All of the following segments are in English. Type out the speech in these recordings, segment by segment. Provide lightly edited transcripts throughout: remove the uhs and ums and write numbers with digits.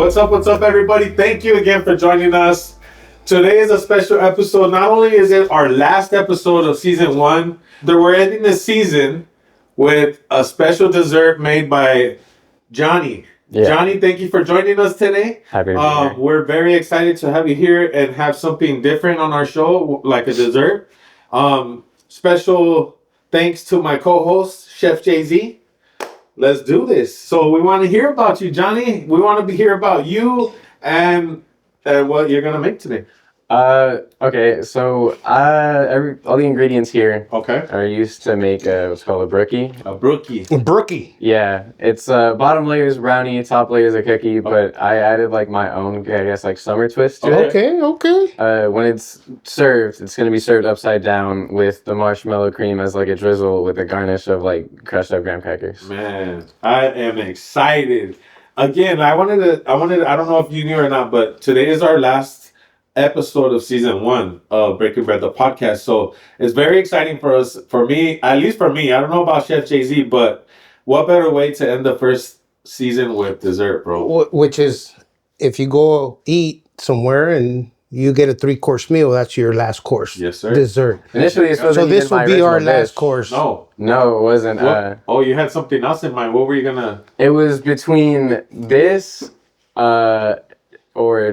What's up, everybody? Thank you again for joining us. Today is a special episode. Not only is it our last episode of season 1, but we're ending the season with a special dessert made by Johnny. Yeah. Johnny, thank you for joining us today. Happy to be here. We're very excited to have you here and have something different on our show, like a dessert. Special thanks to my co-host, Chef JZ. Let's do this. So we want to hear about you, Johnny. We want to hear about you and what you're gonna make today. Okay, so all the ingredients here are used to make what's called a brookie. A brookie. A brookie. Yeah, it's bottom layer is brownie, top layer is a cookie, but I added like my own, I guess, like summer twist to it. Okay. When it's served, it's gonna be served upside down with the marshmallow cream as like a drizzle with a garnish of like crushed up graham crackers. Man, I am excited. Again, I wanted. I don't know if you knew or not, but today is our last episode of season 1 of Breaking Bread, the podcast. So it's very exciting for us, for me, at least for me. I don't know about Chef JZ, but what better way to end the first season with dessert, bro? Which is, if you go eat somewhere and you get a 3-course meal, that's your last course. Yes, sir. Dessert. Initially, so this will be our last course. No, it wasn't. You had something else in mind. What were you gonna? It was between this or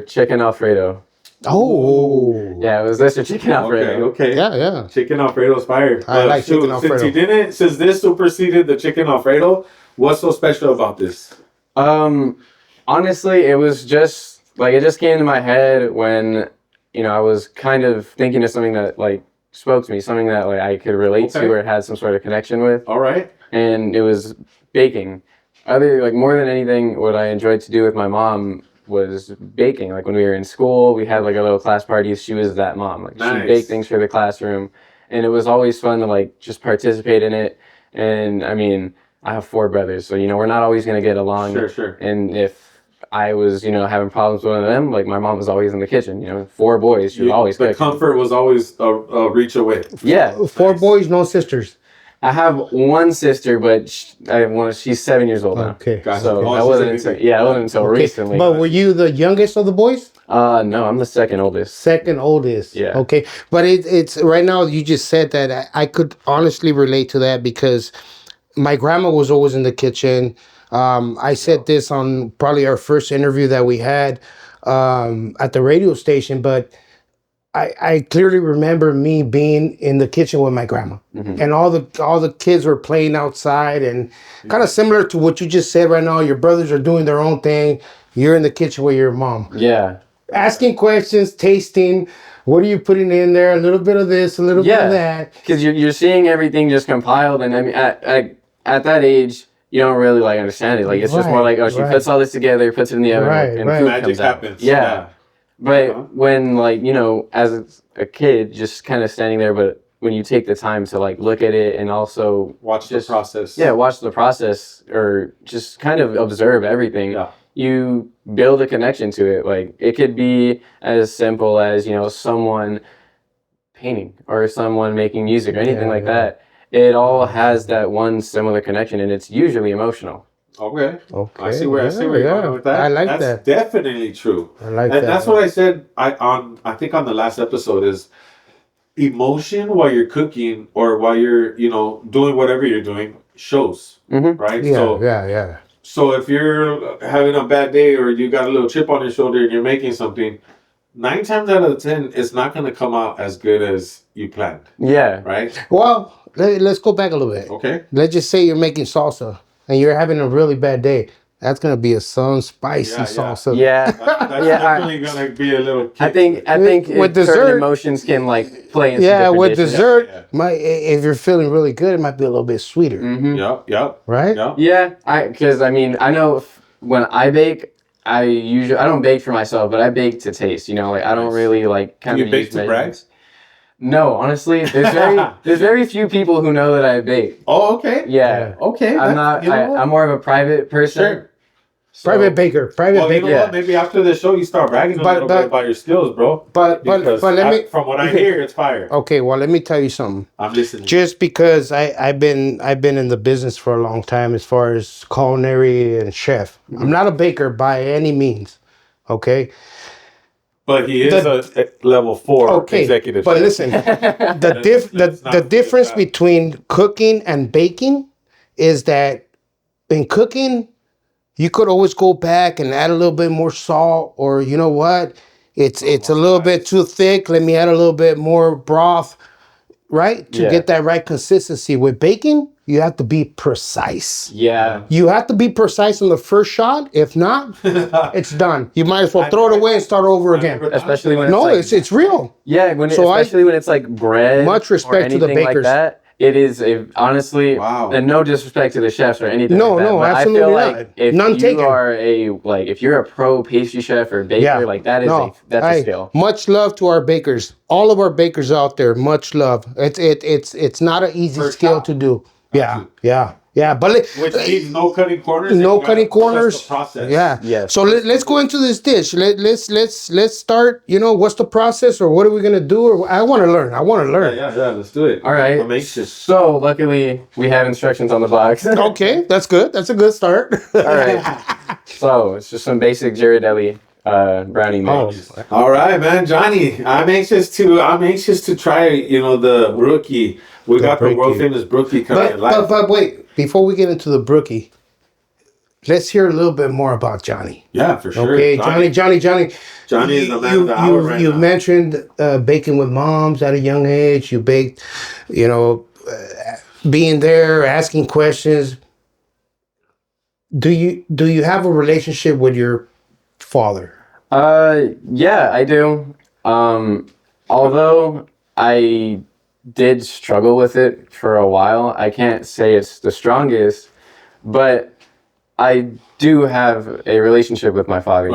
chicken Alfredo. Oh. Yeah, it was this or chicken Alfredo. Okay. Yeah. Chicken Alfredo's fire. I like chicken Alfredo. Since this superseded the chicken Alfredo, what's so special about this? Honestly, it was just like, it just came to my head when, I was kind of thinking of something that like spoke to me, something that like I could relate to or had some sort of connection with. All right. And it was baking. More than anything, what I enjoyed to do with my mom was baking. Like when we were in school, we had like a little class parties. She was that mom. Like nice. She baked things for the classroom, and it was always fun to like just participate in it. And I mean, I have 4 brothers, so we're not always gonna get along. Sure. And if I was having problems with one of them, like my mom was always in the kitchen. 4 boys, she was always the cooking. Comfort was always a reach away. Yeah. 4 boys, no sisters. I have 1 sister, but she's 7 years old now. Okay. So that wasn't until recently. But were you the youngest of the boys? No, I'm the second oldest. Second oldest. Yeah. Okay. But it's right now, you just said that. I could honestly relate to that because my grandma was always in the kitchen. I said this on probably our first interview that we had at the radio station, but I clearly remember me being in the kitchen with my grandma, and all the kids were playing outside, and kind of similar to what you just said right now. Your brothers are doing their own thing. You're in the kitchen with your mom. Yeah. Asking questions, tasting. What are you putting in there? A little bit of this, a little bit of that. Because you're seeing everything just compiled, and I mean, at that age, you don't really like understand it. Like it's just more like, she puts all this together, puts it in the oven, and food magic comes happens. Out. Yeah. But when as a kid, just kind of standing there, but when you take the time to like look at it and also watch the process. Yeah, watch the process or just kind of observe everything. Yeah. You build a connection to it. Like it could be as simple as, someone painting or someone making music or anything like that. It all has that one similar connection, and it's usually emotional. Okay. I see where you're going with that. I like that. That's definitely true. I like that. And that's what I said I think on the last episode is emotion while you're cooking or while you're, doing whatever you're doing shows. Right? Yeah. So if you're having a bad day or you got a little chip on your shoulder and you're making something, 9 times out of 10, it's not going to come out as good as you planned. Yeah. Right? Well, let's go back a little bit. Okay. Let's just say you're making salsa and you're having a really bad day. That's gonna be some spicy salsa. Yeah, that's definitely gonna be a little. I think with dessert, certain emotions can like play into different with dishes. Dessert, if you're feeling really good, it might be a little bit sweeter. Yep. Right? Yep. Yeah, I know when I bake, I don't bake for myself, but I bake to taste. I don't really like kind of. You bake to brag? No, honestly, there's very few people who know that I bake. Oh, okay. Yeah. Okay. I'm more of a private person. Sure. Private baker. You know what? Maybe after the show you start bragging a little bit about your skills, bro. But let me. From what I hear, it's fire. Okay, well let me tell you something. I'm listening. Just because I've been in the business for a long time as far as culinary and chef. I'm not a baker by any means. Okay. But he is a level 4 executive. But chef. listen, the difference between cooking and baking is that in cooking, you could always go back and add a little bit more salt, or you know what, it's a little bit too thick. Let me add a little bit more broth, right, to get that right consistency. With baking, you have to be precise. Yeah. You have to be precise on the first shot. If not, it's done. You might as well throw it away and start over again. Especially when it's real. Yeah, especially when it's like bread. Much respect to the bakers. Like that. It is honestly, and no disrespect to the chefs or anything. No, like that, but absolutely I feel like not. If None you taken. Are if you're a pro pastry chef or baker, like that is that's a skill. Much love to our bakers, all of our bakers out there. Much love. It's not an easy skill to do. Yeah, but which means no cutting corners. No cutting corners. The process. Yeah. So let's go into this dish. Let's start. What's the process, or what are we gonna do? Or I want to learn. Yeah. Let's do it. All right. I'm anxious. So luckily we have instructions on the box. Okay, that's good. That's a good start. All right. So it's just some basic Ghirardelli brownie mix. All right, man, Johnny. I'm anxious to try. The Brookie. We got the world famous Brookie coming live. But wait. Before we get into the Brookie, let's hear a little bit more about Johnny. Yeah, for sure. Okay, Johnny. Johnny is the man of the hour right now. You mentioned baking with moms at a young age. You baked, being there, asking questions. Do you have a relationship with your father? Yeah, I do. Although I did struggle with it for a while. I can't say it's the strongest, but I do have a relationship with my father,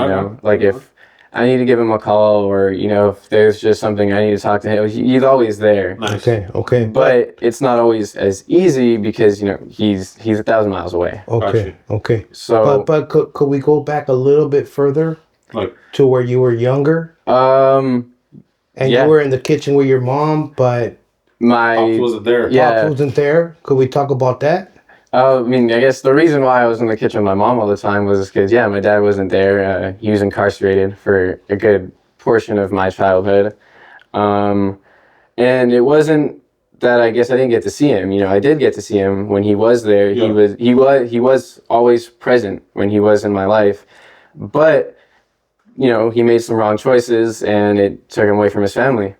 if I need to give him a call, or, if there's just something I need to talk to him, he's always there. Nice. Okay. But it's not always as easy because, he's 1,000 miles away. Okay. So, but could we go back a little bit further to where you were younger? And you were in the kitchen with your mom, but Pops wasn't there. Pops wasn't there. Could we talk about that? I guess the reason why I was in the kitchen with my mom all the time was because, my dad wasn't there. He was incarcerated for a good portion of my childhood. And it wasn't that I guess I didn't get to see him. I did get to see him when he was there. Yeah. He was always present when he was in my life. But, he made some wrong choices and it took him away from his family.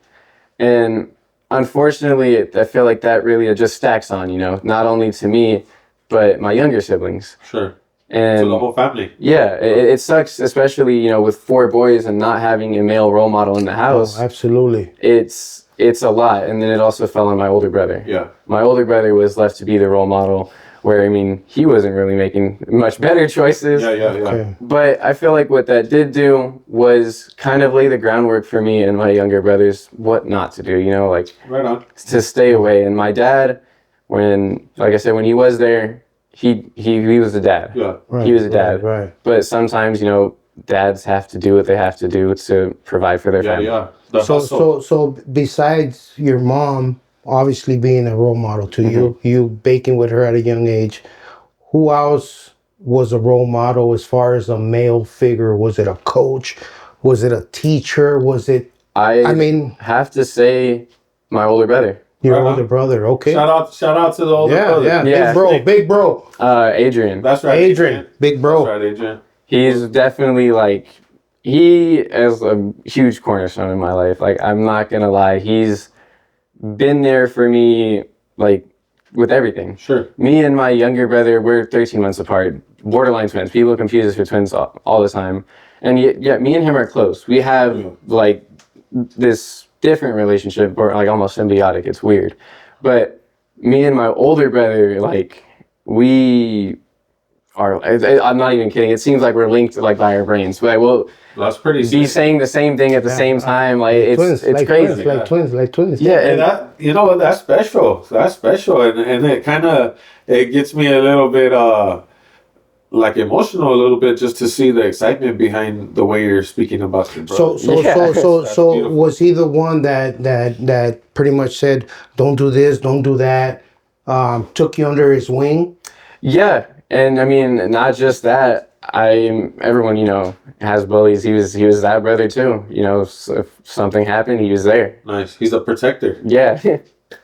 And unfortunately, I feel like that really just stacks on, not only to me, but my younger siblings. Sure. And to the whole family. Yeah, it sucks, especially, with 4 boys and not having a male role model in the house. Oh, absolutely. It's a lot. And then it also fell on my older brother. Yeah. My older brother was left to be the role model, where, he wasn't really making much better choices. Yeah. Okay. But I feel like what that did do was kind of lay the groundwork for me and my younger brothers what not to do, right on. To stay away. And my dad, when he was there, he was the dad. Yeah. Right, he was a dad. Right. But sometimes, dads have to do what they have to do to provide for their family. Yeah. So besides your mom obviously being a role model to you baking with her at a young age, who else was a role model as far as a male figure? Was it a coach? Was it a teacher? Was it? I mean, have to say my older brother. Your older brother, okay. Shout out to the older brother. Yeah, big bro. Adrian. That's right. Adrian, big bro. That's right, Adrian. He's definitely he is a huge cornerstone in my life. I'm not gonna lie, he's been there for me, with everything. Sure. Me and my younger brother, we're 13 months apart. Borderline twins. People confuse us for twins all the time. And yet, me and him are close. We have, this different relationship, or, almost symbiotic. It's weird. But me and my older brother, we are... I'm not even kidding. It seems like we're linked, by our brains. But that's pretty be saying the same thing at the same time. It's crazy. Like twins. Yeah, and that, that's special. That's special. And it kind of, it gets me a little bit, emotional a little bit, just to see the excitement behind the way you're speaking about your brother. So was he the one that pretty much said, don't do this, don't do that, took you under his wing? Yeah. And not just that, everyone, has bullies. He was that brother too. So if something happened, he was there. Nice. He's a protector. Yeah.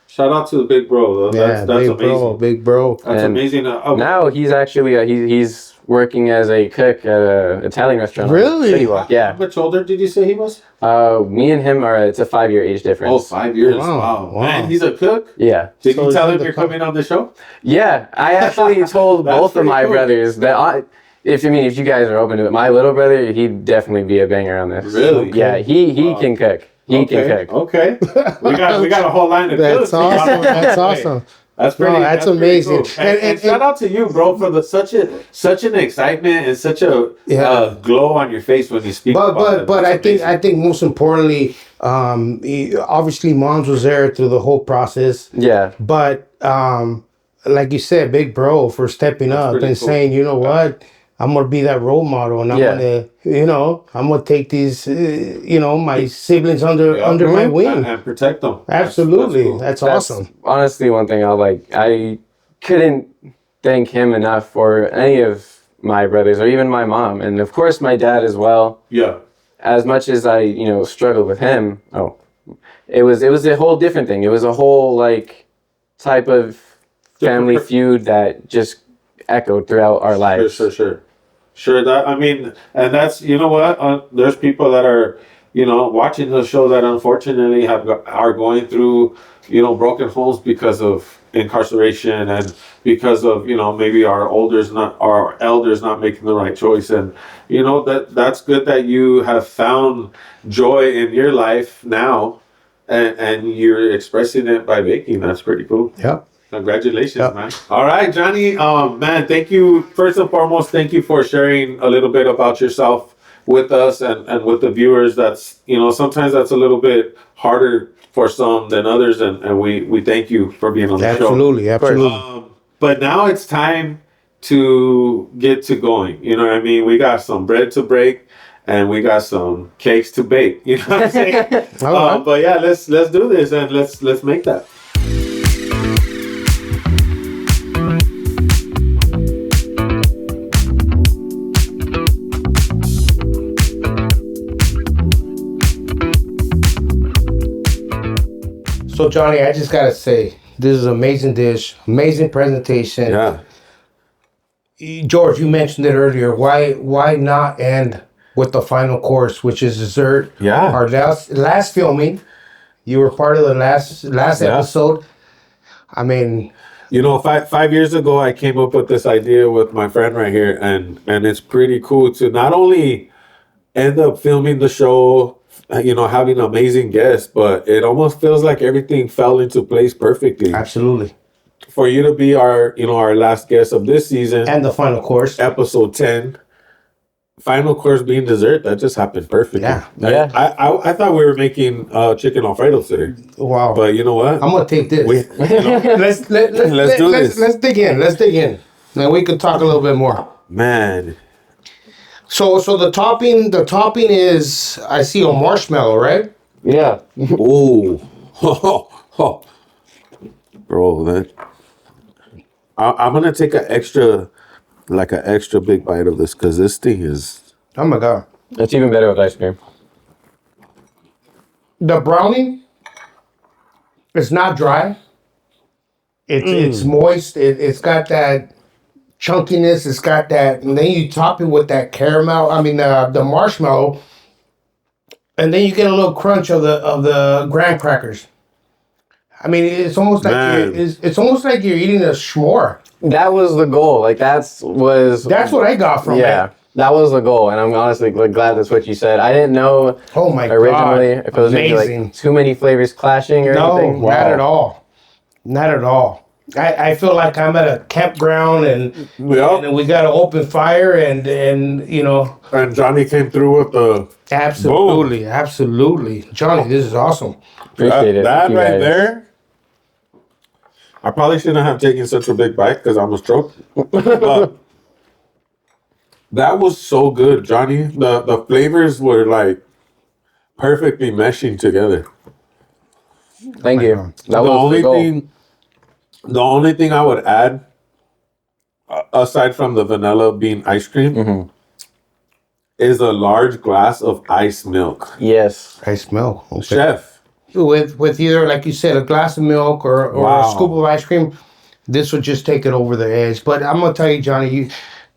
Shout out to the big bro, though. That's big amazing. big bro. That's And amazing. Now he's actually he's working as a cook at an Italian restaurant. Really? City Walk. Yeah. How much older did you say he was? Me and him it's a 5-year age difference. Oh, 5 years. Wow. Wow. Man, he's a cook? Yeah. Did So you is tell he him the you're coming on the show? Yeah. I actually told That's both of pretty my cool. brothers that if you guys are open to it, my little brother, he'd definitely be a banger on this. Really? Yeah. He can cook. He can cook. Okay. We got a whole line of That's cooks. awesome. That's awesome. That's pretty. No, that's pretty amazing. cool. And shout out to you, bro, for such an excitement and such a glow on your face when you speak. But I think most importantly, obviously, Moms was there through the whole process. Yeah. But like you said, big bro for stepping up and cool. saying, you know what, I'm gonna be that role model, and I'm gonna take these, my siblings under my wing. and protect them. Absolutely, cool. that's awesome. Honestly, one thing I couldn't thank him enough for any of my brothers or even my mom, and of course my dad as well. Yeah. As much as I struggled with him, it was a whole different thing. It was a whole type of family feud that just echoed throughout our lives. Sure. That and that's what there's people that are watching the show that unfortunately are going through broken homes because of incarceration and because of maybe our elders not making the right choice, and that's good that you have found joy in your life now, and you're expressing it by baking. That's pretty cool. Yep. Congratulations, man. All right, Johnny. Man, thank you. First and foremost, thank you for sharing a little bit about yourself with us and with the viewers. That's, sometimes that's a little bit harder for some than others. And we thank you for being on the show. Absolutely. But now it's time to get to going. You know what I mean? We got some bread to break and we got some cakes to bake. You know what I'm saying? All right. But yeah, let's do this and let's make that. So Johnny, I just gotta say, this is an amazing dish, amazing presentation. Yeah. George, you mentioned it earlier. Why not end with the final course, which is dessert? Yeah. Our last filming, you were part of the last episode. I mean, 5 years ago, I came up with this idea with my friend right here, and it's pretty cool to not only end up filming the show, having amazing guests, but it almost feels like everything fell into place perfectly. absolutely. For you to be our last guest of this season, And the final course. episode 10, final course being dessert, that just happened perfectly. Yeah. I thought we were making chicken Alfredo today, Wow. but you know what? I'm gonna take this. Let's do this. Let's dig in. Let's dig in. Then we can talk a little bit more. Man. So the topping is, I see, a marshmallow, right? Yeah. Ooh. Bro, that I'm gonna take an extra big bite of this because this thing is Oh my god. It's even better with ice cream. The brownie, it's not dry. It's moist. It's got that chunkiness. It's got that, and then you top it with that caramel. I mean the marshmallow, and then you get a little crunch of the graham crackers. I mean, it's almost like Man. it's almost like you're eating a s'more. That was the goal. That's what I got from Yeah. it. That was the goal, and I'm honestly glad that's what you said. I didn't know Oh my originally god! if it was going to be Amazing. like too many flavors clashing or No, anything. not at all. Not at all. I feel like I'm at a campground and we got an open fire and and Johnny came through with the absolutely. Johnny, this is awesome. Appreciate it. that Thank you right guys. there. I probably shouldn't have taken such a big bite because I almost choked. But that was so good, Johnny. The flavors were like perfectly meshing together. Thank you. God. That was the goal. The only thing I would add aside from the vanilla bean ice cream, is a large glass of ice milk. Yes. I smell. Okay. Chef. With either, like you said, a glass of milk or a scoop of ice cream, this would just take it over the edge. But I'm gonna tell you, Johnny,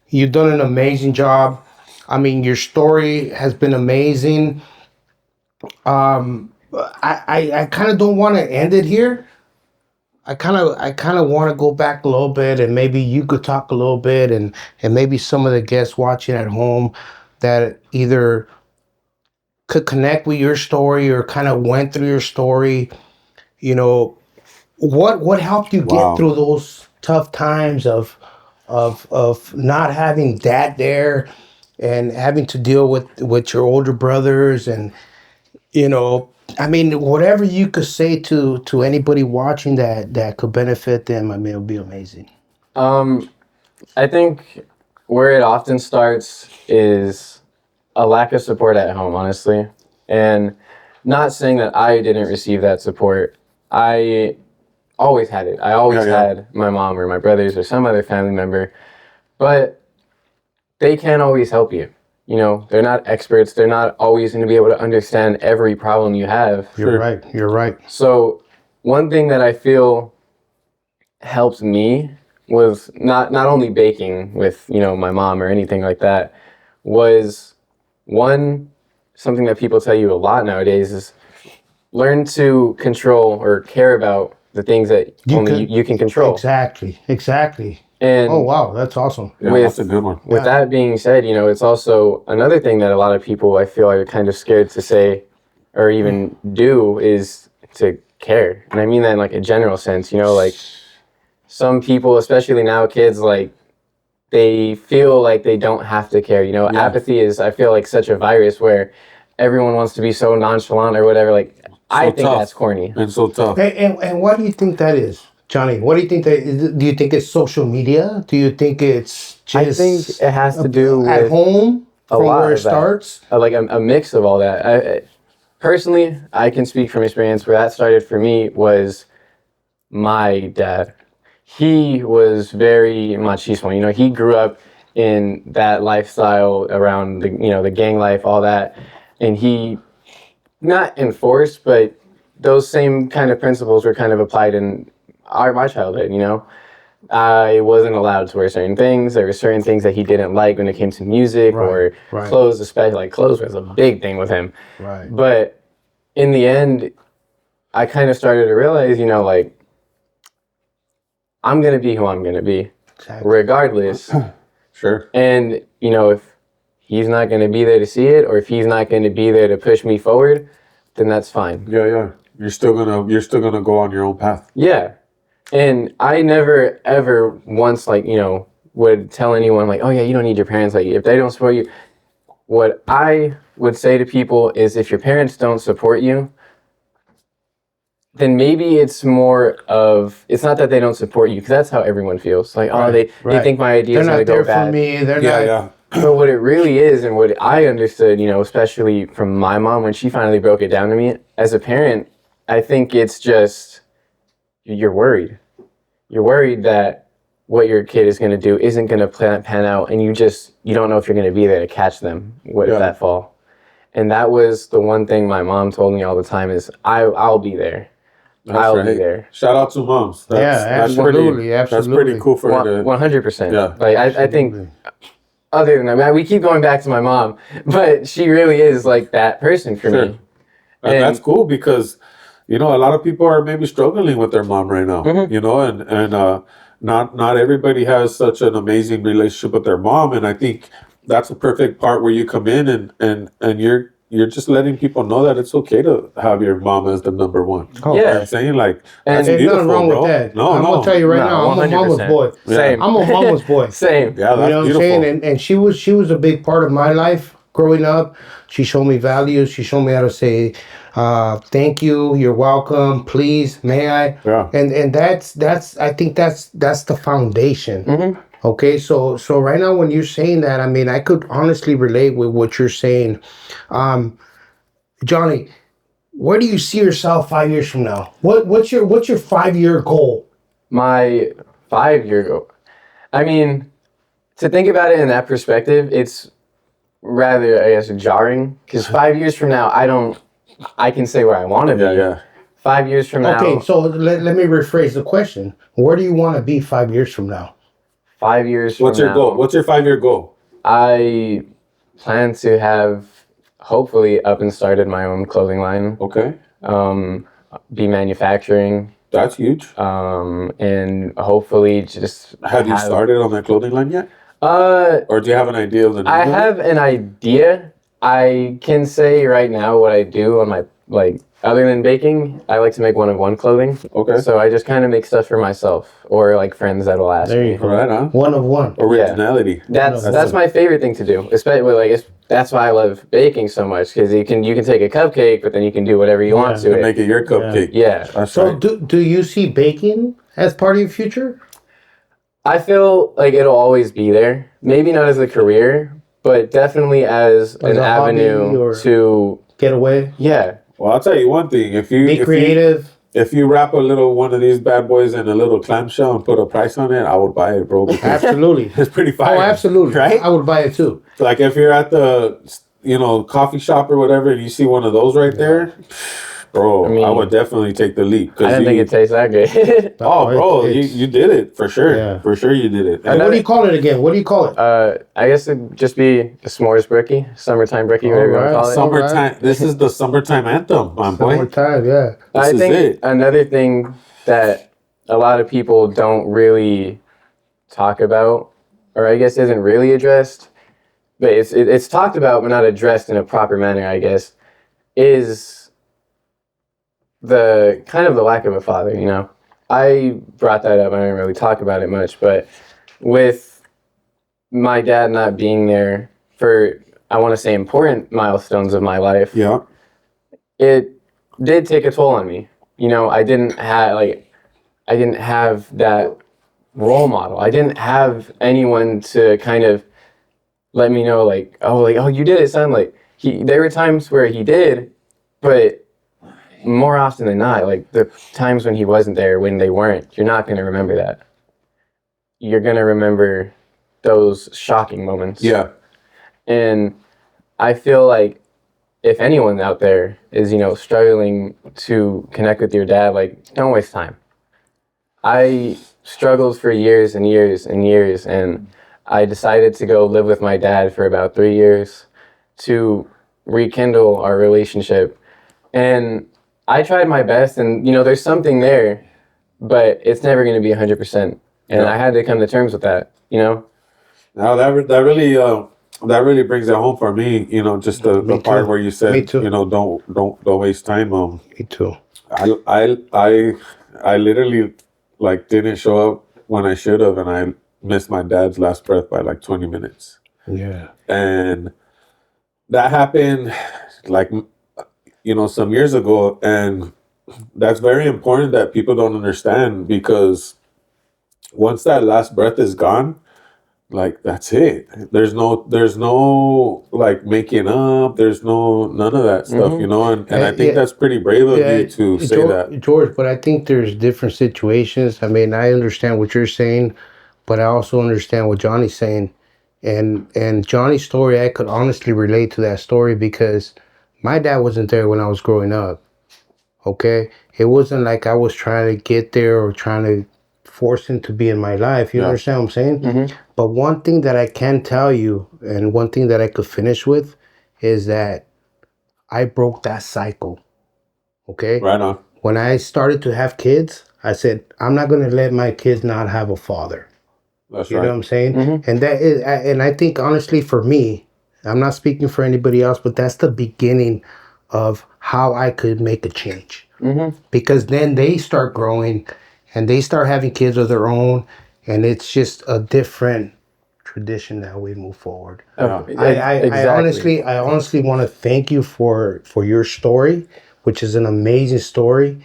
you've done an amazing job. I mean, your story has been amazing. I kind of don't want to end it here. I kind of want to go back a little bit, and maybe you could talk a little bit, and maybe some of the guests watching at home that either could connect with your story or kind of went through your story. You know, what helped you get through those tough times of not having dad there and having to deal with your older brothers, and I mean, whatever you could say to anybody watching that could benefit them, I mean, it would be amazing. I think where it often starts is a lack of support at home, honestly. And not saying that I didn't receive that support. I always had it. I always had my mom or my brothers or some other family member. But they can't always help you. They're not experts. They're not always going to be able to understand every problem you have. You're right. You're right. So one thing that I feel helped me was not only baking with, my mom or anything like that, was something that people tell you a lot nowadays is learn to control or care about the things that you can control. Exactly. And oh wow, that's awesome. Yeah, that's a good one. With that being said, it's also another thing that a lot of people I feel are kind of scared to say or even do is to care. And I mean that in like a general sense, like some people, especially now kids, like they feel like they don't have to care. Apathy is, I feel like, such a virus where everyone wants to be so nonchalant or whatever. Like, so I think tough. That's corny. And so tough. And why do you think that is, Johnny? What do you think that is? Do you think it's social media? Do you think it's just... I think it has to do at with home, from where it starts? Like a mix of all that. Personally, I can speak from experience where that started for me was my dad. He was very machismo. He grew up in that lifestyle around the gang life, all that, and he not enforced, but those same kind of principles were kind of applied in my childhood. I wasn't allowed to wear certain things. There were certain things that he didn't like when it came to music or clothes, especially. Like clothes was a big thing with him. Right. But in the end, I kind of started to realize, like, I'm going to be who I'm going to be, regardless. Sure. And, if he's not going to be there to see it, or if he's not going to be there to push me forward, then that's fine. Yeah. You're still gonna go on your own path. Yeah. And I never, ever once, would tell anyone, oh, yeah, you don't need your parents. Like, if they don't support you, what I would say to people is if your parents don't support you, then maybe it's more of, it's not that they don't support you, because that's how everyone feels. Like, they think my ideas are going to go bad. They're not there for me. They're not. But what it really is, and what I understood, especially from my mom when she finally broke it down to me, as a parent, I think it's just, you're worried. You're worried that what your kid is going to do isn't going to pan out, and you don't know if you're going to be there to catch them with that fall. And that was the one thing my mom told me all the time is, I'll be there. I'll be there. Shout out to moms. Absolutely. That's pretty cool for her to... 100%. Yeah. Like, I think, other than that, we keep going back to my mom, but she really is like that person for me. And that's cool because, a lot of people are maybe struggling with their mom right now, and not everybody has such an amazing relationship with their mom. And I think that's a perfect part where you come in and you're just letting people know that it's okay to have your mom as the number one. Oh, yeah. I'm saying, like, and there's nothing wrong with that. I'm gonna tell you right now, I'm a mama's boy. Same. I'm a mama's boy. Same. Yeah, that's what I'm saying? And she was a big part of my life growing up. She showed me values. She showed me how to say thank you, you're welcome, please, may I? Yeah. And that's I think that's the foundation. Okay, so right now when you're saying that, I mean, I could honestly relate with what you're saying. Johnny, where do you see yourself 5 years from now? What's your 5-year goal? My 5-year goal? I mean, to think about it in that perspective, it's rather, I guess, jarring. Because 5 years from now, I can say where I want to be. Yeah. 5 years from now. Okay, so let me rephrase the question. Where do you want to be 5 years from now? 5 years from now. What's your goal? What's your 5-year goal? I plan to have hopefully up and started my own clothing line. Okay. Be manufacturing. That's huge. And hopefully just Have you started on that clothing line yet? Or do you have an idea of the name? I have an idea. I can say right now what I do on my, like, other than baking, I like to make one-of-one clothing. Okay. So I just kind of make stuff for myself or like friends that will ask There me. you go. Right on. One of one. Originality. That's my favorite thing to do. Especially like that's why I love baking so much, because you can take a cupcake, but then you can do whatever you want to To it. make it your cupcake. Yeah. That's So right. do you see baking as part of your future? I feel like it'll always be there. Maybe not as a career, but definitely as Like an a hobby avenue or- to Get away. yeah. Well, I'll tell you one thing. Be creative. If you wrap a little one of these bad boys in a little clamshell and put a price on it, I would buy it, bro. Because Absolutely. it's pretty fire. Oh, absolutely. Right? I would buy it too. Like if you're at the coffee shop or whatever, and you see one of those right there, bro, I mean, would definitely take the leap. I didn't think it tastes that good. Oh, bro, It's- you did it for sure. Yeah. For sure, you did it. And what do you call it again? What do you call it? I guess it'd just be a s'mores brookie, summertime brookie, whatever you want to Alright. call it. Summertime. This is the summertime anthem, my boy. Summertime, yeah. I This think is it. another thing that a lot of people don't really talk about, or I guess isn't really addressed, but it's talked about but not addressed in a proper manner, I guess, is the kind of the lack of a father. You know, I brought that up. I didn't really talk about it much, but with my dad not being there for, I want to say, important milestones of my life, Yeah. it did take a toll on me. You know, I didn't have that role model. I didn't have anyone to kind of let me know, like, oh, you did it, son. Like, there were times where he did, but more often than not, like the times when he wasn't there, when they weren't, you're not going to remember that. You're going to remember those shocking moments. Yeah. And I feel like if anyone out there is, struggling to connect with your dad, like, don't waste time. I struggled for years and years and years, and I decided to go live with my dad for about 3 years to rekindle our relationship. And I tried my best, and, there's something there, but it's never going to be 100%. And I had to come to terms with that, Now that really brings it home for me. Just the part where you said, Me too. don't waste time. Me too. I literally didn't show up when I should have, and I missed my dad's last breath by 20 minutes. Yeah. And that happened some years ago, and that's very important that people don't understand, because once that last breath is gone, that's it. There's no making up. There's none of that stuff, and I think that's pretty brave of you to say that, George. But I think there's different situations. I mean, I understand what you're saying, but I also understand what Johnny's saying, and Johnny's story, I could honestly relate to that story because my dad wasn't there when I was growing up. Okay, it wasn't like I was trying to get there or trying to force him to be in my life. You understand what I'm saying? Mm-hmm. But one thing that I can tell you, and one thing that I could finish with, is that I broke that cycle. Okay? right on. When I started to have kids, I said, I'm not going to let my kids not have a father. That's You right. know what I'm saying? Mm-hmm. And that is, and I think honestly for me, I'm not speaking for anybody else, but that's the beginning of how I could make a change. Mm-hmm. Because then they start growing and they start having kids of their own, and it's just a different tradition that we move forward. Yeah. Exactly. I honestly want to thank you for your story, which is an amazing story,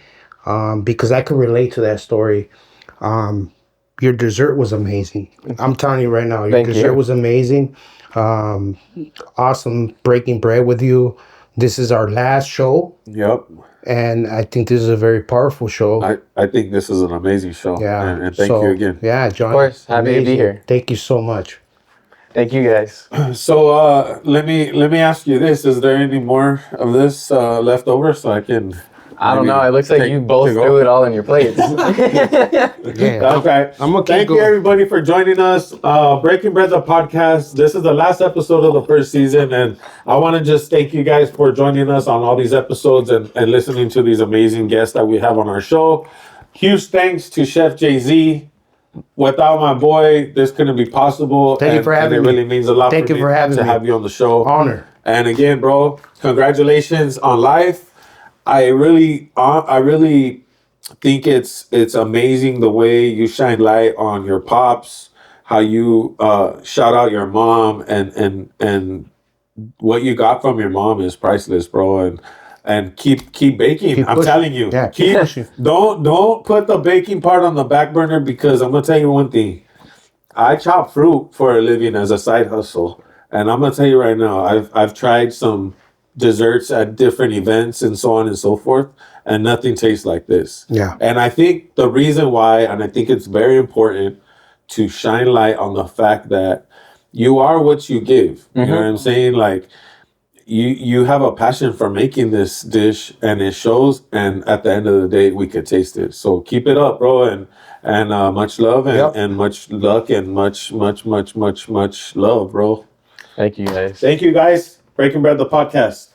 because I can relate to that story. Your dessert was amazing. I'm telling you right now, your Thank dessert you. was amazing. Awesome breaking bread with you. This is our last show, Yep. and I think this is a very powerful show. I think this is an amazing show. Yeah. And thank you again. Yeah, John. Of course, happy to be amazing. here. Thank you so much. Thank you guys. So let me ask you this: is there any more of this left over so I can? I don't maybe know. It looks like take- you both take threw it all on your plates. Yeah. Okay. I'm gonna keep Thank you going. everybody for joining us. Breaking Bread the podcast. This is the last episode of the first season, and I want to just thank you guys for joining us on all these episodes and listening to these amazing guests that we have on our show. Huge thanks to Chef JZ. Without my boy, this couldn't be possible. Thank you for having and it me. really means a lot Thank for you me for having to me. have you on the show. Honor. And again, bro, congratulations on life. I really think it's amazing the way you shine light on your pops, how you shout out your mom, and what you got from your mom is priceless, bro. And keep baking. Keep I'm pushing. telling you, Yeah, keep keep pushing. don't put the baking part on the back burner, because I'm gonna tell you one thing. I chop fruit for a living as a side hustle, and I'm gonna tell you right now, I've tried some desserts at different events and so on and so forth, and nothing tastes like this. Yeah. And I think the reason why, and I think it's very important to shine light on the fact that you are what you give. You know what I'm saying? Like you have a passion for making this dish, and it shows. And at the end of the day, we could taste it. So keep it up, bro, and much love and, Yep. and much luck and much love, bro. Thank you guys. Thank you guys. Breaking Bread the podcast.